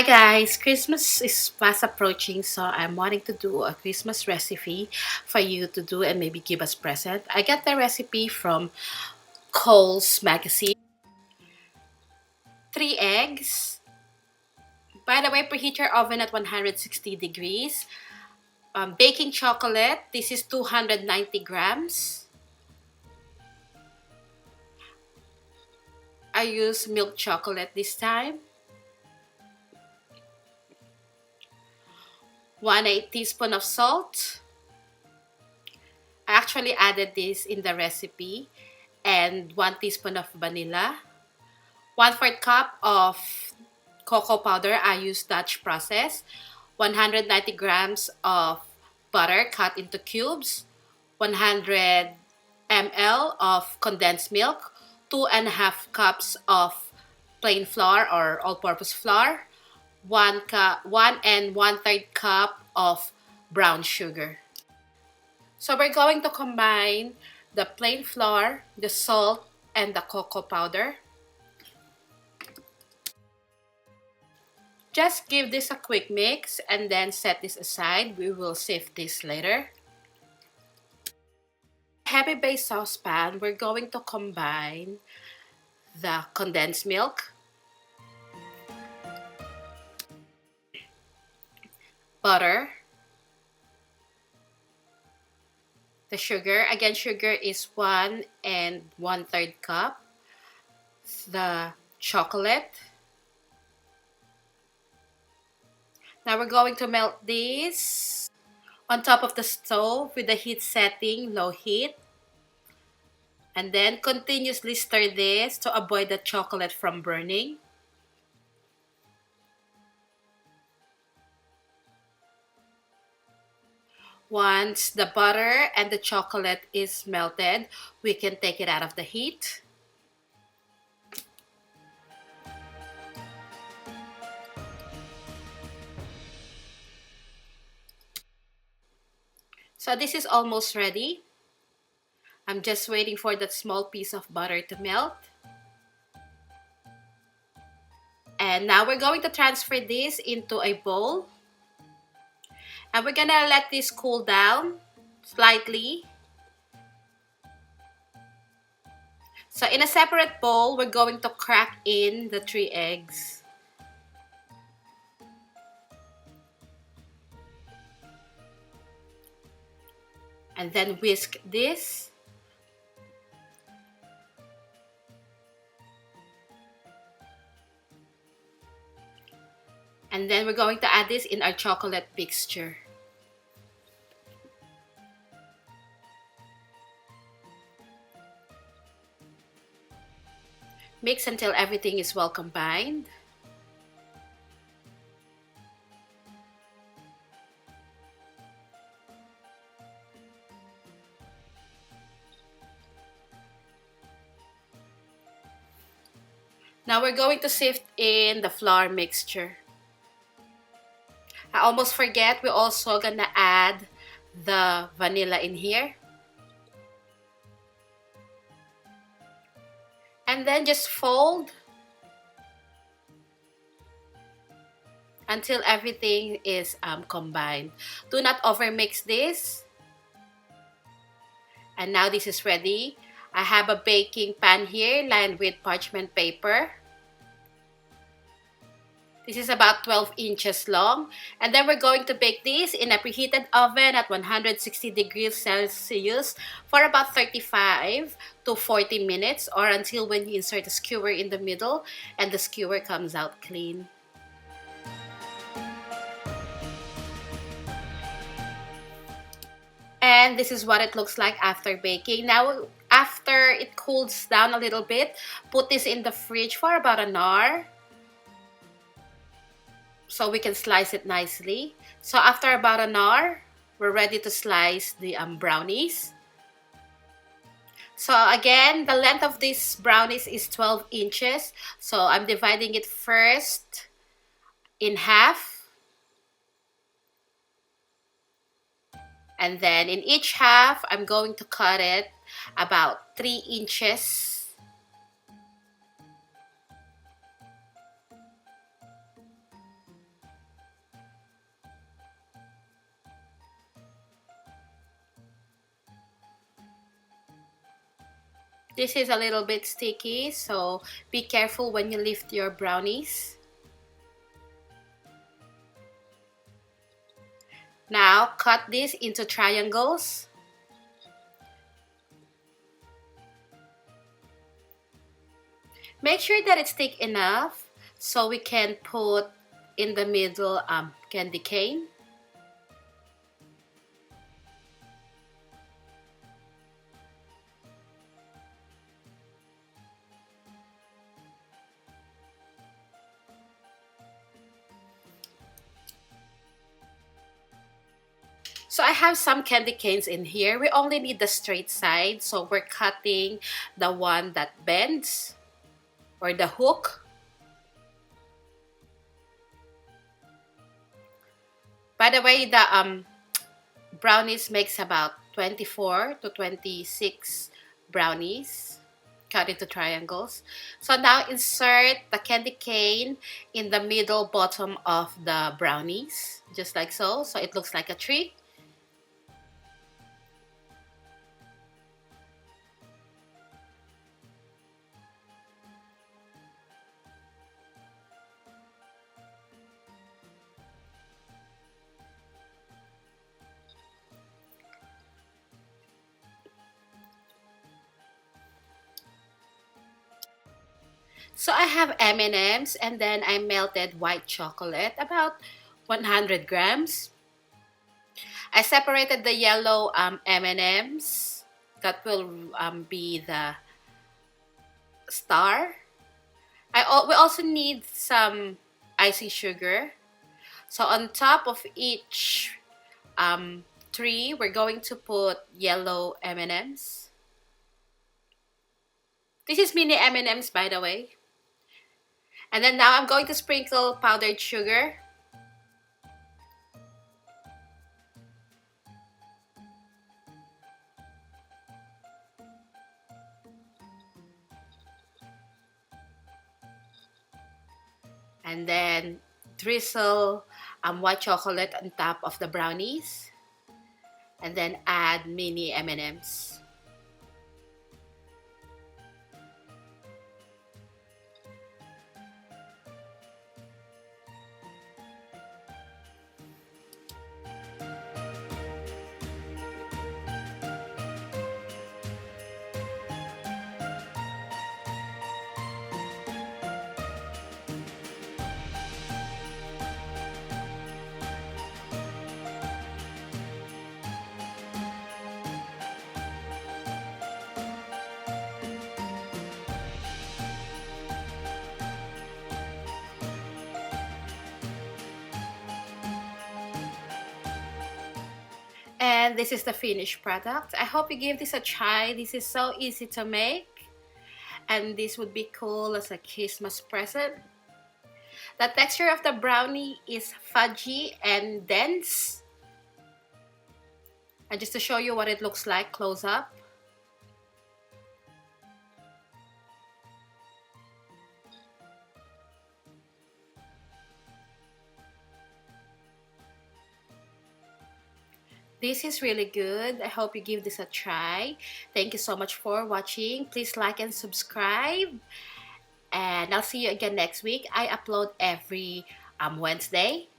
Hi guys, Christmas is fast approaching, so I'm wanting to do a Christmas recipe for you to do and maybe give us present. I got the recipe from Cole's magazine. 3 eggs. By the way, preheat your oven at 160 degrees. Baking chocolate. This is 290 grams. I use milk chocolate this time. 1/8 teaspoon of salt. I actually added this in the recipe. And 1 teaspoon of vanilla. 1/4 cup of cocoa powder. I use Dutch process. 190 grams of butter cut into cubes. 100 ml of condensed milk. 2.5 cups of plain flour or all-purpose flour. 1 and 1/3 cup of brown sugar. So we're going to combine the plain flour, the salt, and the cocoa powder. Just give this a quick mix and then set this aside. We will sift this later. Heavy base saucepan, we're going to combine the condensed milk, butter, the sugar. Again, sugar is 1 and 1/3 cup. The chocolate. Now we're going to melt this on top of the stove with the heat setting low heat. And then continuously stir this to avoid the chocolate from burning. Once the butter and the chocolate is melted, we can take it out of the heat. So this is almost ready. I'm just waiting for that small piece of butter to melt. And now we're going to transfer this into a bowl. And we're gonna let this cool down slightly. So in a separate bowl, we're going to crack in the 3 eggs. And then whisk this. And then we're going to add this in our chocolate mixture. Mix until everything is well combined. Now we're going to sift in the flour mixture. I almost forget, we're also gonna add the vanilla in here. And then just fold until everything is combined. Do not overmix this. And now this is ready. I have a baking pan here lined with parchment paper. This is about 12 inches long. And then we're going to bake this in a preheated oven at 160 degrees Celsius for about 35 to 40 minutes, or until when you insert a skewer in the middle and the skewer comes out clean. And this is what it looks like after baking. Now, after it cools down a little bit, put this in the fridge for about an hour, so we can slice it nicely. So after about an hour, we're ready to slice the brownies. So again, the length of these brownies is 12 inches. So I'm dividing it first in half. And then in each half, I'm going to cut it about 3 inches. This is a little bit sticky, so be careful when you lift your brownies. Now cut this into triangles. Make sure that it's thick enough so we can put in the middle candy cane. So I have some candy canes in here. We only need the straight side, so we're cutting the one that bends, or the hook. By the way, the brownies makes about 24 to 26 brownies cut into triangles. So now insert the candy cane in the middle bottom of the brownies, just like so. So it looks like a tree. So I have M&Ms, and then I melted white chocolate, about 100 grams. I separated the yellow M&Ms. That will be the star. We also need some icing sugar. So on top of each tree, we're going to put yellow M&Ms. This is mini M&Ms, by the way. And then now I'm going to sprinkle powdered sugar. And then drizzle white chocolate on top of the brownies. And then add mini M&Ms. And this is the finished product. I hope you give this a try. This is so easy to make. And this would be cool as a Christmas present. The texture of the brownie is fudgy and dense. And just to show you what it looks like close up. This is really good. I hope you give this a try. Thank you so much for watching. Please like and subscribe. And I'll see you again next week. I upload every Wednesday.